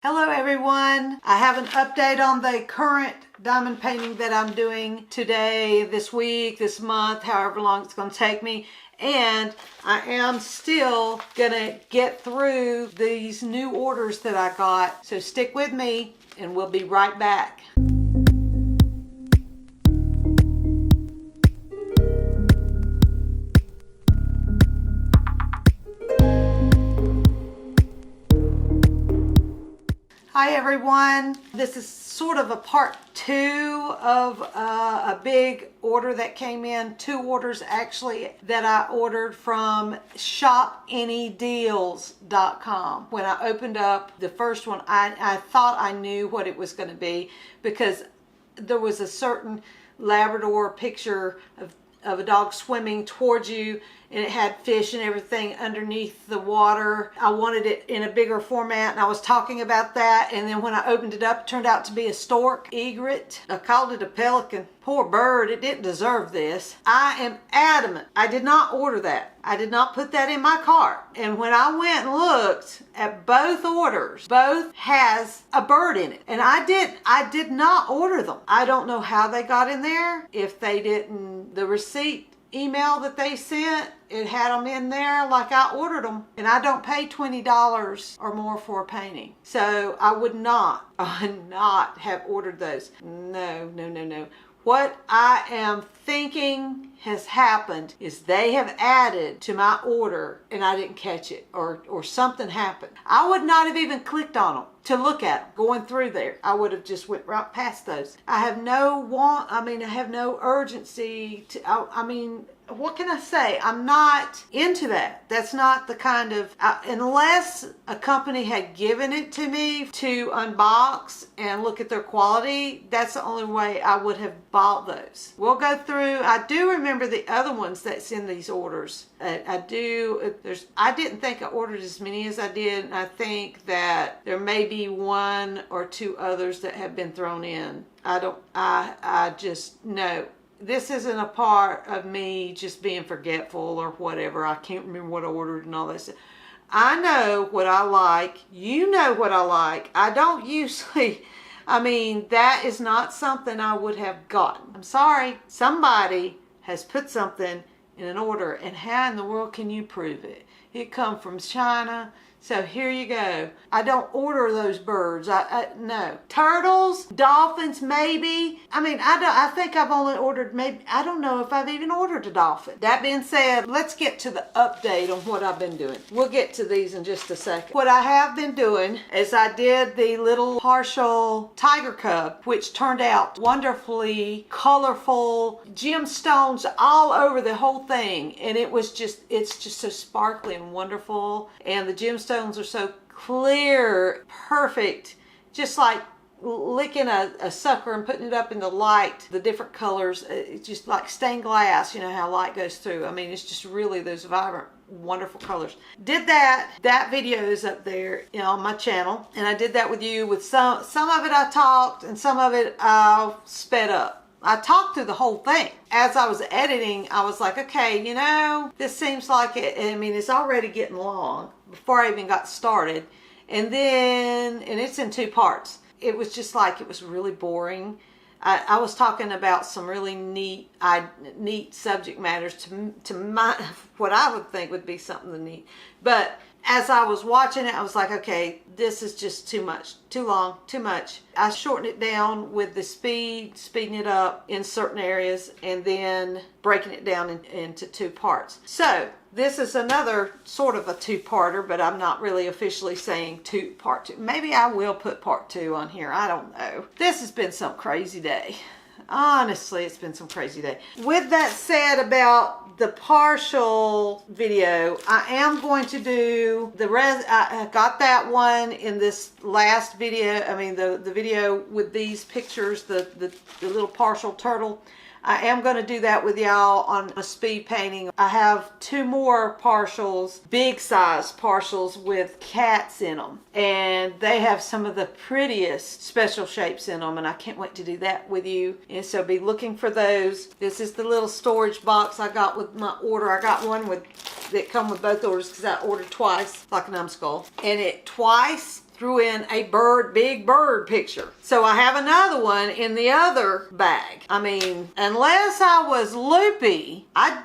Hello everyone. I have an update on the current diamond painting that I'm doing today, this week, this month, however long it's going to take me. And I am still going to get through these new orders that I got. So stick with me and we'll be right back. Hi everyone. This is sort of a part two of a big order that came in. Two orders actually that I ordered from shopanydeals.com. When I opened up the first one, I thought I knew what it was going to be because there was a certain Labrador picture of a dog swimming towards you, and it had fish and everything underneath the water. I wanted it in a bigger format, and I was talking about that, and then when I opened it up, it turned out to be a stork egret. I called it a pelican. Poor bird, it didn't deserve this. I am adamant I did not order that. I did not put that in my cart. And when I went and looked at both orders, both has a bird in it. And I did not order them. I don't know how they got in there. If they didn't, the receipt email that they sent, it had them in there like I ordered them. And I don't pay $20 or more for a painting. So I would not have ordered those. No. What I am thinking has happened is they have added to my order and I didn't catch it, or something happened. I would not have even clicked on them to look at them going through there. I would have just went right past those. I have no I have no urgency to, what can I say? I'm not into that. That's not the kind of, unless a company had given it to me to unbox and look at their quality, that's the only way I would have bought those. We'll go through. I do remember the other ones that's in these orders. I didn't think I ordered as many as I did, and I think that there may be one or two others that have been thrown in. I just know. This isn't a part of me just being forgetful or whatever. I can't remember what I ordered and all that stuff. I know what I like. You know what I like. I don't usually, that is not something I would have gotten. I'm sorry. Somebody has put something in an order, and how in the world can you prove it? It come from China. So here you go. I don't order those birds. No. Turtles, dolphins, maybe. I think I've only ordered I don't know if I've even ordered a dolphin. That being said, let's get to the update on what I've been doing. We'll get to these in just a second. What I have been doing is I did the little partial tiger cub, which turned out wonderfully colorful, gemstones all over the whole thing. And it's just so sparkly and wonderful. And the gemstones are so clear, perfect, just like licking a sucker and putting it up in the light, the different colors. It's just like stained glass, you know how light goes through. It's just really those vibrant, wonderful colors. Did that video is up there, on my channel, and I did that with you. With some of it I talked, and some of it I sped up. I talked through the whole thing. As I was editing, I was like, okay, this seems like it. It's already getting long before I even got started. And it's in two parts. It was just like, it was really boring. I was talking about some really neat subject matters to my, what I would think would be something neat. But as I was watching it, I was like, okay, this is just too much, too long, too much. I shortened it down with the speeding it up in certain areas, and then breaking it down into two parts. So this is another sort of a two-parter, but I'm not really officially saying part two. Maybe I will put part two on here. I don't know. This has been some crazy day. Honestly, it's been some crazy day. With that said about the partial video, I am going to do the rest. I got that one in this last video. The video with these pictures, the little partial turtle. I am going to do that with y'all on a speed painting. I have two more partials, big size partials with cats in them. And they have some of the prettiest special shapes in them. And I can't wait to do that with you. And so be looking for those. This is the little storage box I got with my order. I got one that come with both orders because I ordered twice, like a numbskull. And it twice threw in a big bird picture. So I have another one in the other bag. I mean, unless I was loopy, I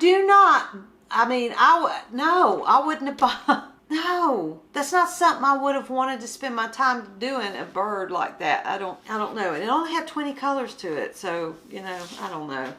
wouldn't have bought. No, that's not something I would have wanted to spend my time doing, a bird like that. I don't know. And it only had 20 colors to it. So, I don't know.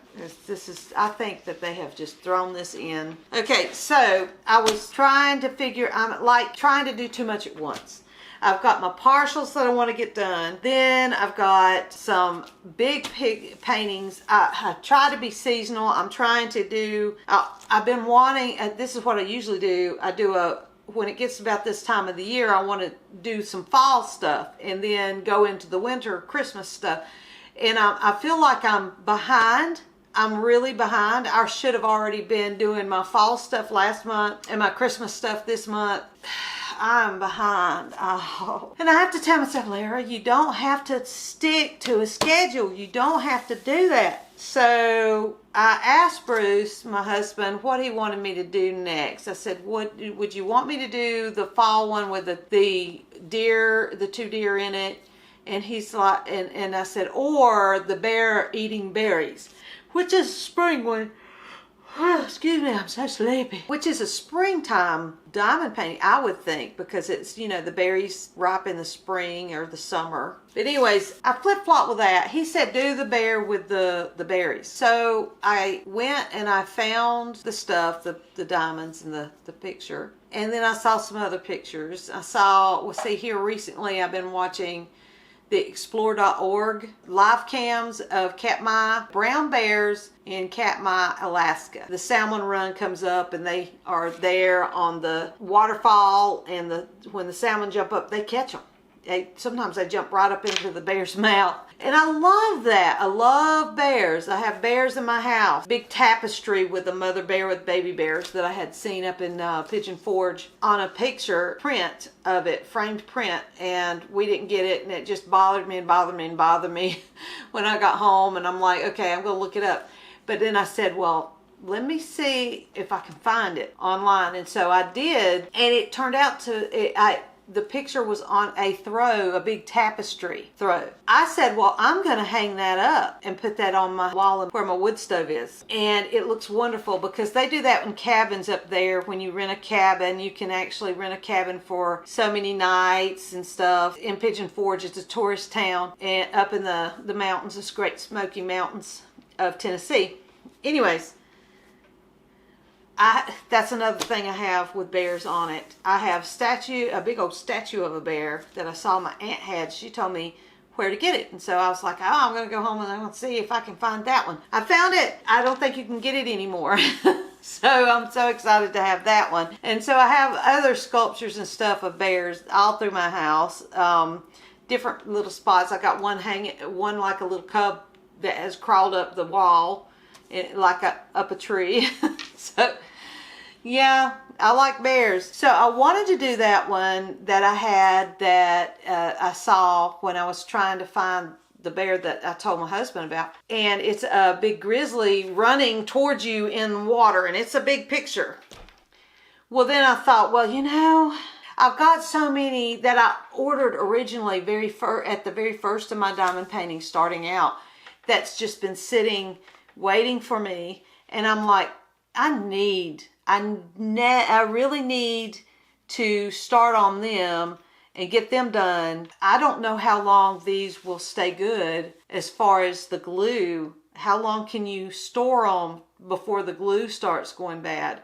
I think that they have just thrown this in. Okay, so I was trying to figure, I'm like trying to do too much at once. I've got my partials that I want to get done. Then I've got some big paintings. I try to be seasonal. I'm trying to do, I've been wanting, this is what I usually do. When it gets about this time of the year, I want to do some fall stuff and then go into the winter Christmas stuff. And I feel like I'm behind. I'm really behind. I should have already been doing my fall stuff last month and my Christmas stuff this month. I'm behind. Oh. And I have to tell myself, Lara, you don't have to stick to a schedule. You don't have to do that. So I asked Bruce, my husband, what he wanted me to do next. I said, "What would you want me to do? The fall one with the deer, the 2 deer in it?" And he's like, and I said, or the bear eating berries, which is a spring one. Oh, excuse me, I'm so sleepy. Which is a springtime diamond painting, I would think, because it's, the berries ripe in the spring or the summer. But anyways, I flip-flop with that. He said, do the bear with the berries. So I went and I found the stuff, the diamonds and the picture. And then I saw some other pictures. Here recently I've been watching the explore.org live cams of Katmai brown bears in Katmai, Alaska. The salmon run comes up and they are there on the waterfall, and when the salmon jump up, they catch them. Sometimes they jump right up into the bear's mouth. And I love that. I love bears. I have bears in my house. Big tapestry with a mother bear with baby bears that I had seen up in Pigeon Forge on a picture print of it, framed print, and we didn't get it, and it just bothered me when I got home, and I'm like, okay, I'm going to look it up. But then I said, well, let me see if I can find it online. And so I did, and it turned out the picture was on a big tapestry throw. I said, well, I'm going to hang that up and put that on my wall where my wood stove is. And it looks wonderful because they do that in cabins up there. When you rent a cabin, you can actually rent a cabin for so many nights and stuff. In Pigeon Forge, it's a tourist town, and up in the mountains, the Great Smoky Mountains of Tennessee. Anyways, that's another thing I have with bears on it. I have a big old statue of a bear that I saw my aunt had. She told me where to get it. And so I was like, I'm going to go home and I'm going to see if I can find that one. I found it. I don't think you can get it anymore. So I'm so excited to have that one. And so I have other sculptures and stuff of bears all through my house. Different little spots. I got one like a little cub that has crawled up the wall, like up a tree. So yeah, I like bears. So I wanted to do that one that I had that I saw when I was trying to find the bear that I told my husband about. And it's a big grizzly running towards you in water, and it's a big picture. Well, then I thought, well, I've got so many that I ordered originally at the very first of my diamond painting starting out, that's just been sitting waiting for me. And I'm like, I really need to start on them and get them done. I don't know how long these will stay good as far as the glue. How long can you store them before the glue starts going bad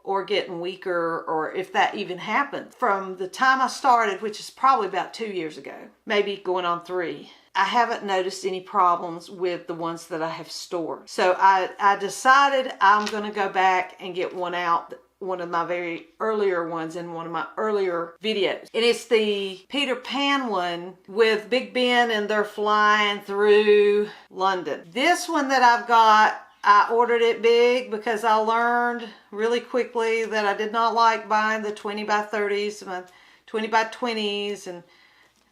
or getting weaker, or if that even happens? From the time I started, which is probably about 2 years ago, maybe going on 3, I haven't noticed any problems with the ones that I have stored. So I decided I'm going to go back and get one out, one of my very earlier ones in one of my earlier videos. And it's the Peter Pan one with Big Ben, and they're flying through London. This one that I've got, I ordered it big because I learned really quickly that I did not like buying the 20 by 30s, my 20 by 20s and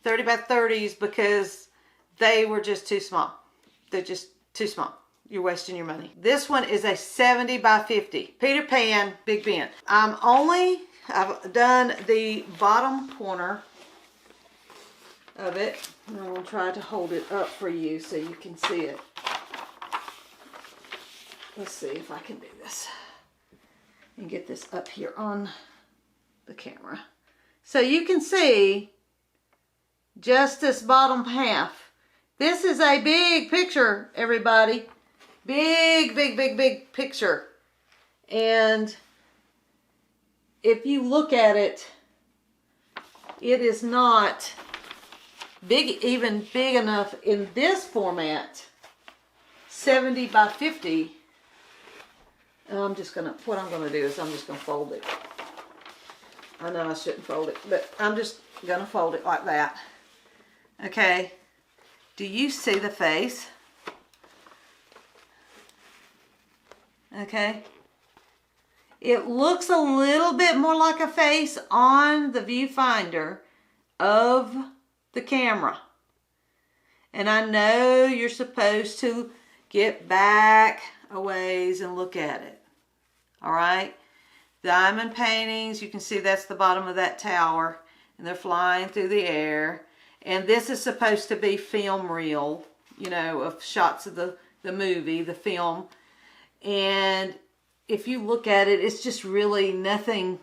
30 by 30s, because they were just too small. They're just too small. You're wasting your money. This one is a 70 by 50. Peter Pan, Big Ben. I've done the bottom corner of it. And I'm going to try to hold it up for you so you can see it. Let's see if I can do this and get this up here on the camera. So you can see just this bottom half. This is a big picture, everybody. Big, big, big, big picture. And if you look at it, it is not big, even big enough in this format, 70 by 50. I'm just gonna, what I'm gonna do is I'm just gonna fold it. I know I shouldn't fold it, but I'm just gonna fold it like that. Okay, do you see the face? Okay, it looks a little bit more like a face on the viewfinder of the camera. And I know you're supposed to get back a ways and look at it. All right, diamond paintings, you can see that's the bottom of that tower, and they're flying through the air. And this is supposed to be film reel, you know, of shots of the movie, the film. And if you look at it, it's just really nothing.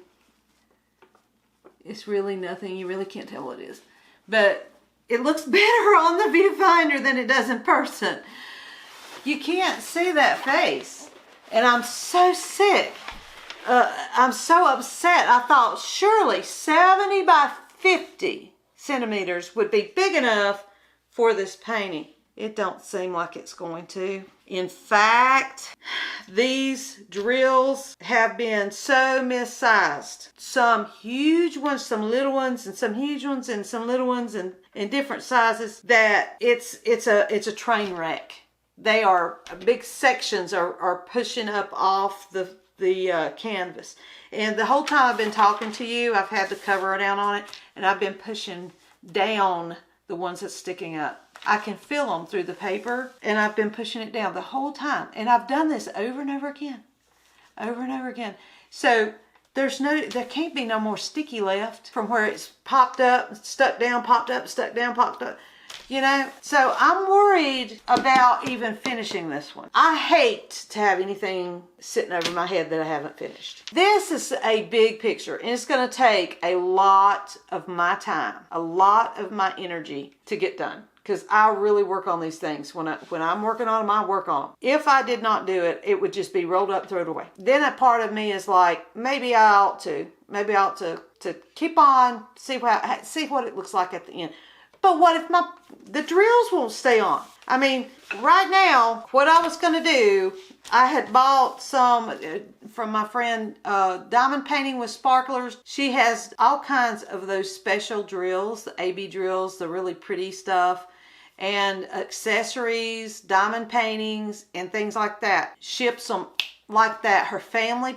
It's really nothing. You really can't tell what it is. But it looks better on the viewfinder than it does in person. You can't see that face. And I'm so sick. I'm so upset. I thought surely 70 by 50 centimeters would be big enough for this painting. It don't seem like it's going to. In fact, these drills have been so missized. Some huge ones, some little ones, and some huge ones, and some little ones, and in different sizes, that it's a train wreck. They are, big sections are pushing up off the canvas. And the whole time I've been talking to you, I've had the cover down on it, and I've been pushing down the ones that's sticking up. I can feel them through the paper, and I've been pushing it down the whole time. And I've done this over and over again. Over and over again. So there can't be no more sticky left from where it's popped up, stuck down, popped up, stuck down, popped up. You know, so I'm worried about even finishing this one. I hate to have anything sitting over my head that I haven't finished. This is a big picture, and it's going to take a lot of my time, a lot of my energy to get done. Because I really work on these things. When I'm working on them, I work on them. If I did not do it, it would just be rolled up, throw it away. Then a part of me is like, maybe I ought to keep on, see what it looks like at the end. But what if the drills won't stay on? I mean, right now, what I was going to do, I had bought some from my friend, Diamond Painting with Sparklers. She has all kinds of those special drills, the AB drills, the really pretty stuff, and accessories, diamond paintings, and things like that. Ships them like that. Her family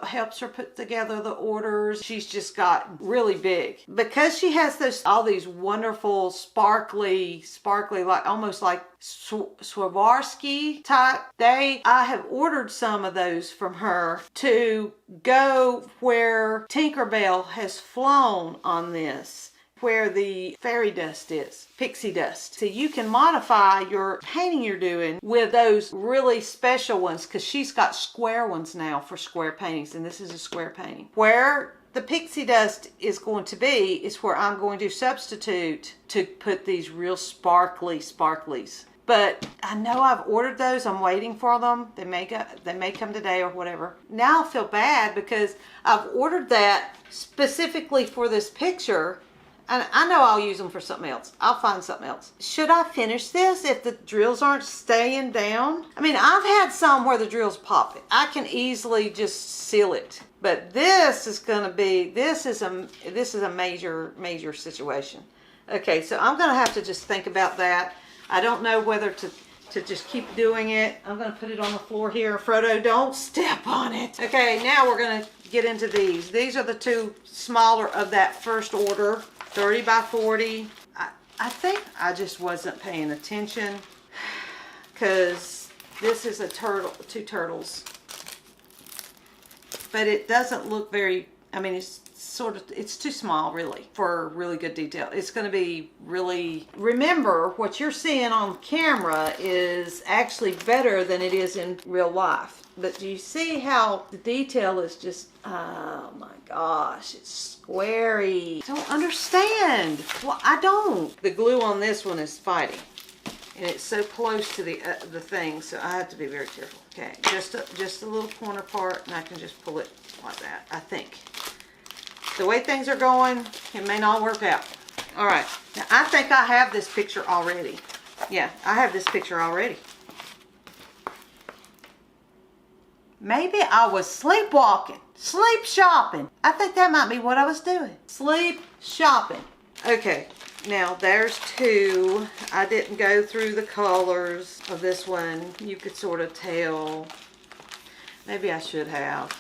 helps her put together the orders. She's just got really big. Because she has all these wonderful sparkly, like almost like Swarovski type. I have ordered some of those from her to go where Tinkerbell has flown on this, where the fairy dust is, pixie dust. So you can modify your painting you're doing with those really special ones, because she's got square ones now for square paintings, and this is a square painting. Where the pixie dust is going to be is where I'm going to substitute to put these real sparklies. But I know I've ordered those. I'm waiting for them. They may come today or whatever. Now I feel bad because I've ordered that specifically for this picture. And I know I'll use them for something else. I'll find something else. Should I finish this if the drills aren't staying down? I mean, I've had some where the drills pop it. I can easily just seal it. But this is a major situation. Okay, so I'm gonna have to just think about that. I don't know whether to just keep doing it. I'm gonna put it on the floor here. Frodo, don't step on it. Okay, now we're gonna get into these. These are the two smaller of that first order. 30 by 40. I think I just wasn't paying attention, because this is two turtles. But it doesn't look very, I mean, it's sort of, it's too small really for really good detail. It's going to be really, remember what you're seeing on camera is actually better than it is in real life. But do you see how the detail is just, oh my gosh, it's squarey. I don't understand. Well, I don't. The glue on this one is fighting. And it's so close to the thing, so I have to be very careful. Okay, just a little corner part, and I can just pull it like that, I think. The way things are going, it may not work out. All right, now I think I have this picture already. Yeah, I have this picture already. Maybe I was sleepwalking, sleep shopping. I think that might be what I was doing. Sleep shopping. Okay, now there's two. I didn't go through the colors of this one. You could sort of tell. Maybe I should have.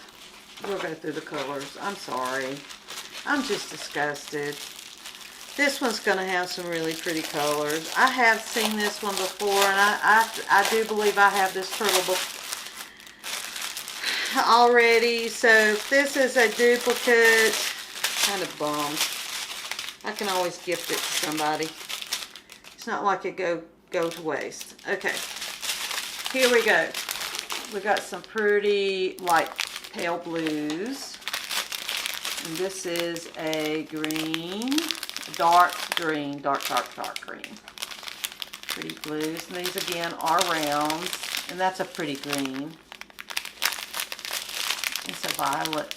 We'll go through the colors. I'm sorry. I'm just disgusted. This one's going to have some really pretty colors. I have seen this one before, and I do believe I have this turtle book already. So if this is a duplicate, kind of bummed. I can always gift it to somebody. It's not like it go to waste. Okay, here we go. We got some pretty light pale blues. And this is a green, dark green, dark green. Pretty blues. And these again are rounds. And that's a pretty green. It's a violet,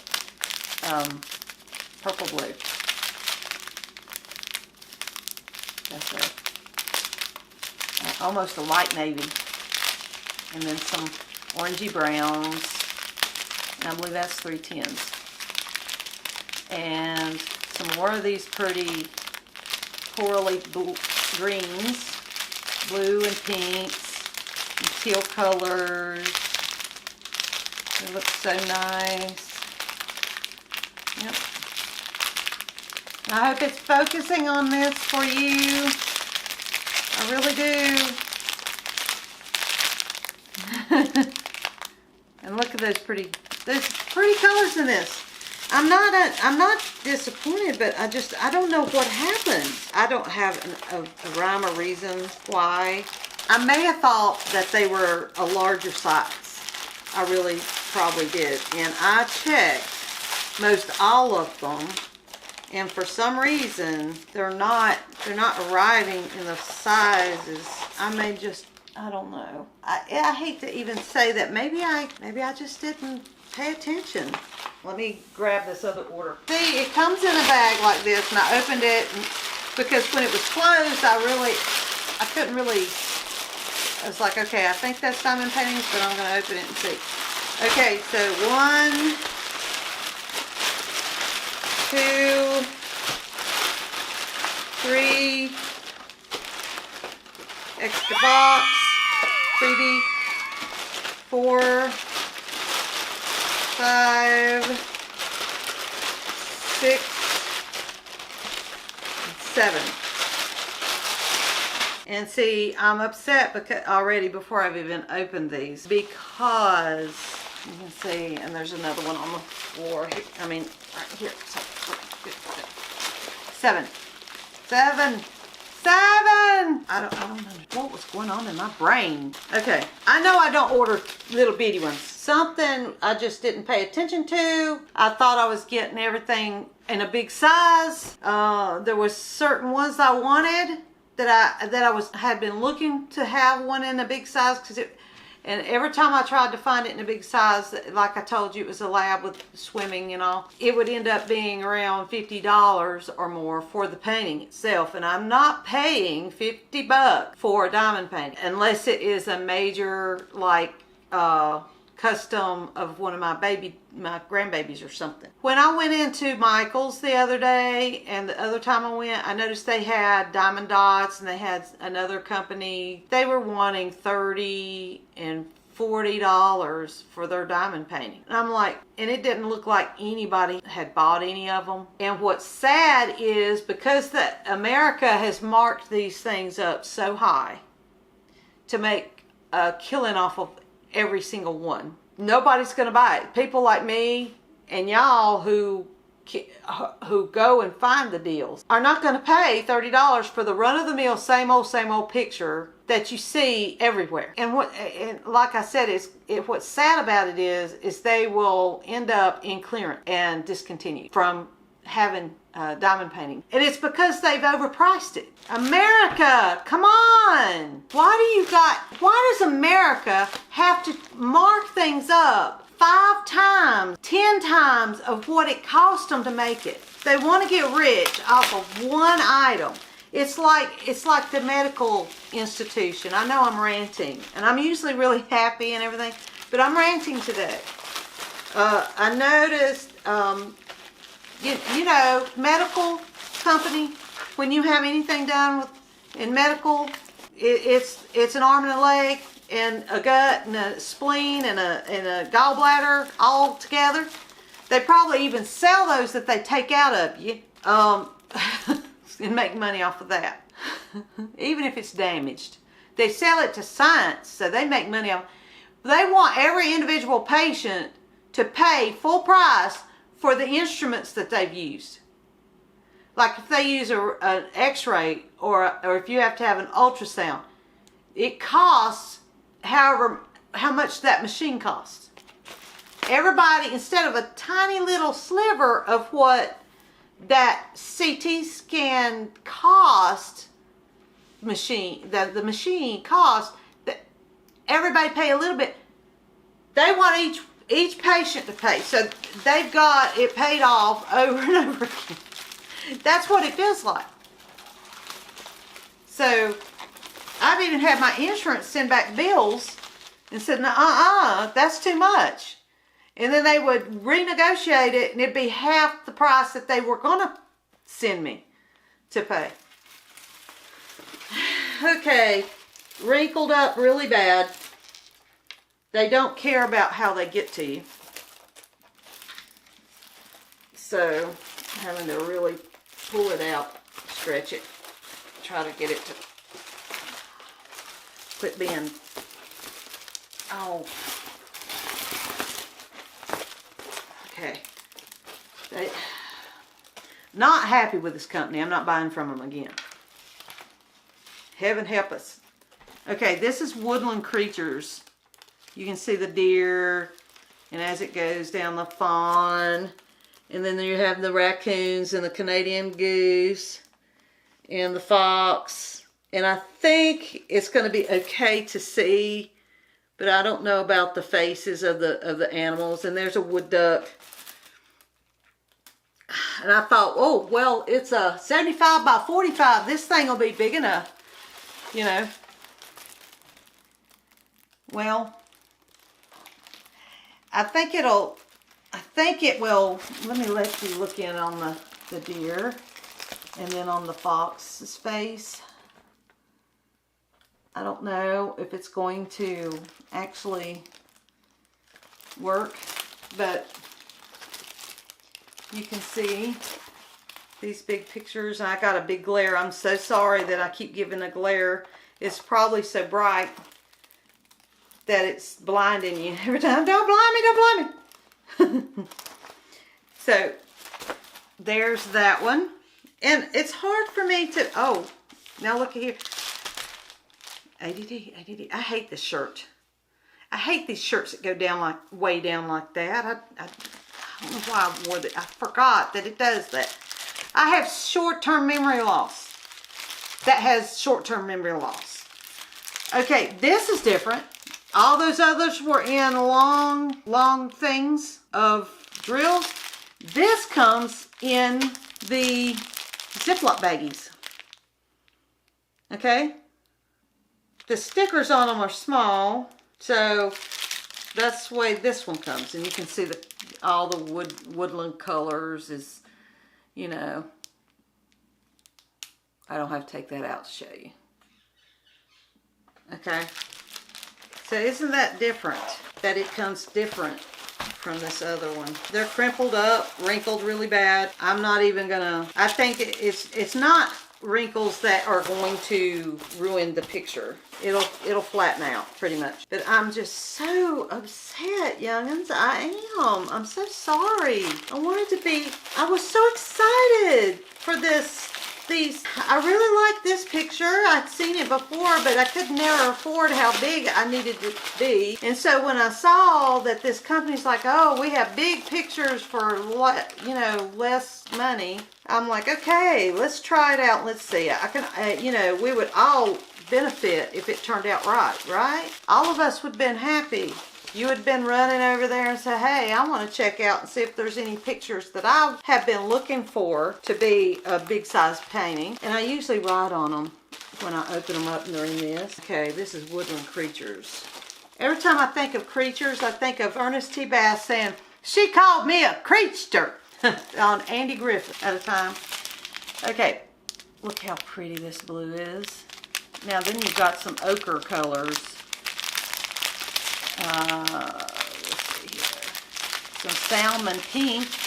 purple blue. That's almost a light navy. And then some orangey browns. And I believe that's 310s. And some more of these pretty corally greens, blue and pinks, and teal colors. They look so nice. Yep. I hope it's focusing on this for you. I really do. And look at those pretty colors in this. I'm not disappointed, but I don't know what happened. I don't have a rhyme or reason why. I may have thought that they were a larger size. I really probably did. And I checked most all of them. And for some reason, they're not arriving in the sizes. I don't know. I hate to even say that. Maybe I just didn't pay attention. Let me grab this other order. See, it comes in a bag like this, and I opened it because when it was closed, I couldn't really. I was like, okay, I think that's diamond paintings, but I'm going to open it and see. Okay, so 1, 2, 3, extra box, freebie, 4, 5, 6, 7. And see, I'm upset because already before I've even opened these, because you can see, and there's another one on the floor. I mean, right here. 7. I don't know what was going on in my brain. Okay, I know I don't order little bitty ones. Something I just didn't pay attention to. I thought I was getting everything in a big size. There was certain ones I wanted that I had been looking to have one in a big size, and every time I tried to find it in a big size, like I told you, it was a lab with swimming and all, it would end up being around $50 or more for the painting itself. And I'm not paying $50 for a diamond painting unless it is a major, like, custom of one of my grandbabies or something. When I went into Michael's the other day, and the other time I went, I noticed they had Diamond Dots, and they had another company. They were wanting $30 and $40 for their diamond painting. And I'm like, and it didn't look like anybody had bought any of them. And what's sad is because America has marked these things up so high to make a killing off of every single one. Nobody's going to buy it. People like me and y'all who who go and find the deals are not going to pay $30 for the run-of-the-mill same old picture that you see everywhere. And like I said, what's sad about it is they will end up in clearance and discontinued from having diamond painting. And it's because they've overpriced it. America, come on! Why does America have to mark things up 5 times, 10 times of what it cost them to make it? They want to get rich off of one item. It's like the medical institution. I know I'm ranting, and I'm usually really happy and everything, but I'm ranting today. I noticed, you know, medical company, when you have anything done in medical, it's an arm and a leg and a gut and a spleen and a gallbladder all together. They probably even sell those that they take out of you and make money off of that. Even if it's damaged. They sell it to science, so they make money off. They want every individual patient to pay full price for the instruments that they've used. Like if they use an x-ray or if you have to have an ultrasound, it costs how much that machine costs. Everybody, instead of a tiny little sliver of what that CT scan cost machine, the machine cost, everybody pay a little bit. They want each patient to pay. So they've got it paid off over and over again. That's what it feels like. So I've even had my insurance send back bills and said, that's too much. And then they would renegotiate it and it'd be half the price that they were going to send me to pay. Okay, wrinkled up really bad. They don't care about how they get to you. So, having to really pull it out, stretch it, try to get it to quit being, okay. Not happy with this company. I'm not buying from them again. Heaven help us. Okay, this is Woodland Creatures. You can see the deer, and as it goes down the fawn, and then you have the raccoons and the Canadian goose and the fox. And I think it's going to be okay to see, but I don't know about the faces of the animals. And there's a wood duck. And I thought, oh, well, it's a 75 by 45. This thing will be big enough, you know. Well, I think it will, let me let you look in on the deer and then on the fox's face. I don't know if it's going to actually work, but you can see these big pictures. I got a big glare. I'm so sorry that I keep giving a glare. It's probably so bright that it's blinding you every time. Don't blind me. So there's that one. And it's hard for me to, oh, now look at here. ADD. I hate this shirt. I hate these shirts that go down way down like that. I don't know why I wore that. I forgot that it does that. I have short-term memory loss. That has short-term memory loss. Okay, this is different. All those others were in long things of drills. This comes in the Ziploc baggies. Okay? The stickers on them are small, so that's the way this one comes. And you can see all the woodland colors is, you know, I don't have to take that out to show you. Okay? So isn't that different? That it comes different from this other one. They're crimpled up, wrinkled really bad. I'm not even gonna, I think it's not wrinkles that are going to ruin the picture. It'll flatten out pretty much. But I'm just so upset, youngins. I am. I'm so sorry. I was so excited for I really like this picture. I'd seen it before, but I could never afford how big I needed it to be. And so when I saw that this company's like, oh, we have big pictures for less money, I'm like, okay, let's try it out. Let's see. We would all benefit if it turned out right? All of us would have been happy. You would have been running over there and say, hey, I want to check out and see if there's any pictures that I have been looking for to be a big size painting. And I usually write on them when I open them up and they're in this. Okay, this is Woodland Creatures. Every time I think of creatures, I think of Ernest T. Bass saying, she called me a creature on Andy Griffith at a time. Okay, look how pretty this blue is. Now then you've got some ochre colors. Let's see here. Some salmon pinks,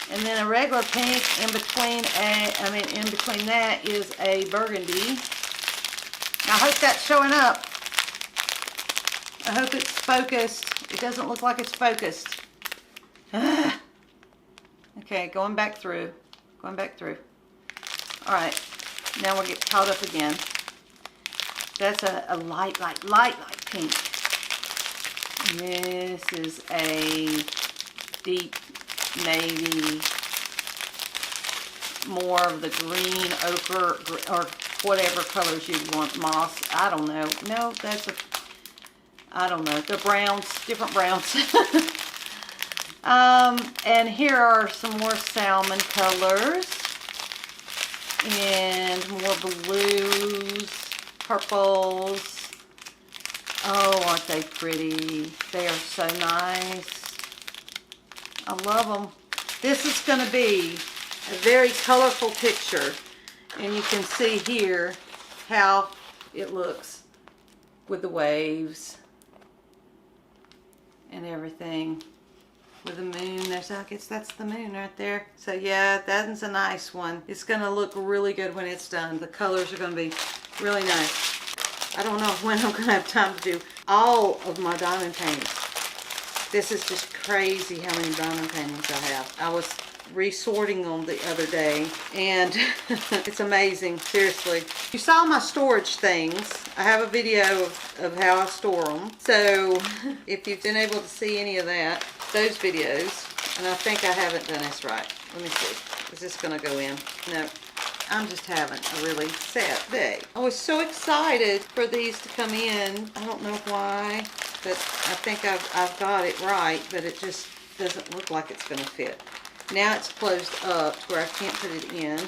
and then a regular pink. In between that is a burgundy. I hope that's showing up. I hope it's focused. It doesn't look like it's focused. Okay, going back through. All right, now we'll get caught up again. That's a light pink. And this is a deep navy, more of the green, ochre, or whatever colors you want, moss. I don't know. No, I don't know. The browns, different browns. And here are some more salmon colors and more blues. Purples. Oh, aren't they pretty? They are so nice. I love them. This is going to be a very colorful picture. And you can see here how it looks with the waves and everything. With the moon, I guess that's the moon right there. So yeah, that's a nice one. It's going to look really good when it's done. The colors are going to be really nice. I don't know when I'm going to have time to do all of my diamond paintings. This is just crazy how many diamond paintings I have. I was resorting them the other day, and it's amazing, seriously. You saw my storage things. I have a video of how I store them. So if you've been able to see any of that, those videos, and I think I haven't done this right. Let me see. Is this going to go in? No. I'm just having a really sad day. I was so excited for these to come in. I don't know why, but I think I've got it right, but it just doesn't look like it's going to fit. Now it's closed up to where I can't put it in.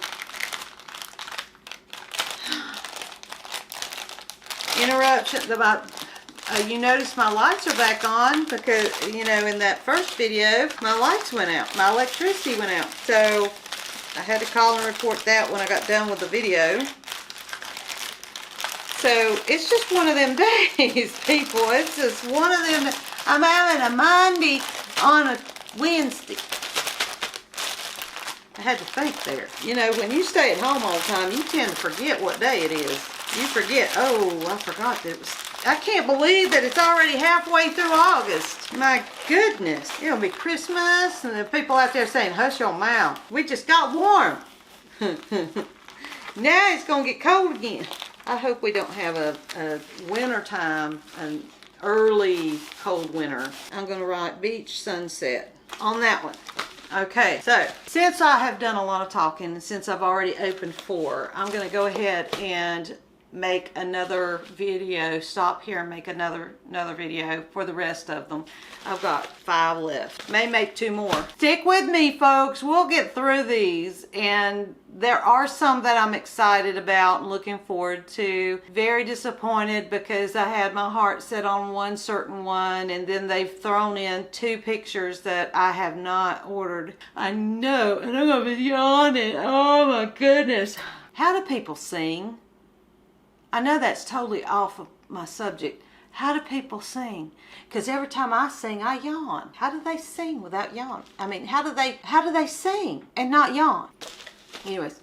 Interruption. You notice my lights are back on because, in that first video, my lights went out. My electricity went out. So I had to call and report that when I got done with the video. So it's just one of them days, people. It's just one of them. I'm having a Monday on a Wednesday. I had to think there. When you stay at home all the time, you tend to forget what day it is. You forget, oh, I forgot that it was... I can't believe that it's already halfway through August. My goodness. It'll be Christmas, and the people out there saying, hush your mouth. We just got warm. Now it's going to get cold again. I hope we don't have a winter time, an early cold winter. I'm going to write beach sunset on that one. Okay, so since I have done a lot of talking, and since I've already opened 4, I'm going to go ahead and make another video, stop here and make another video for the rest of them. I've got 5 left. May make 2 more. Stick with me, folks. We'll get through these, and there are some that I'm excited about and looking forward to. Very disappointed because I had my heart set on one certain one, and then they've thrown in 2 pictures that I have not ordered. I know, and I'm gonna be yawning. Oh my goodness. How do people sing? I know that's totally off of my subject. How do people sing? Because every time I sing, I yawn. How do they sing without yawn? I mean, how do they sing and not yawn? Anyways,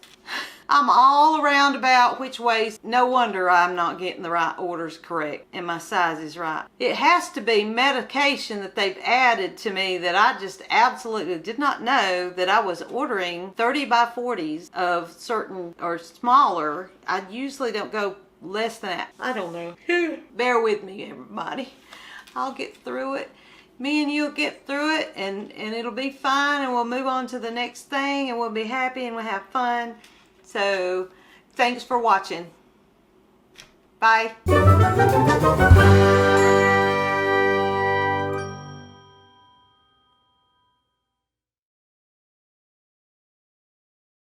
I'm all around about which ways. No wonder I'm not getting the right orders correct and my size is right. It has to be medication that they've added to me that I just absolutely did not know that I was ordering 30 by 40s of certain or smaller. I usually don't go less than that. I don't know. Bear with me, everybody. I'll get through it. Me and you'll get through it and it'll be fine, and we'll move on to the next thing, and we'll be happy and we'll have fun. So thanks for watching. Bye.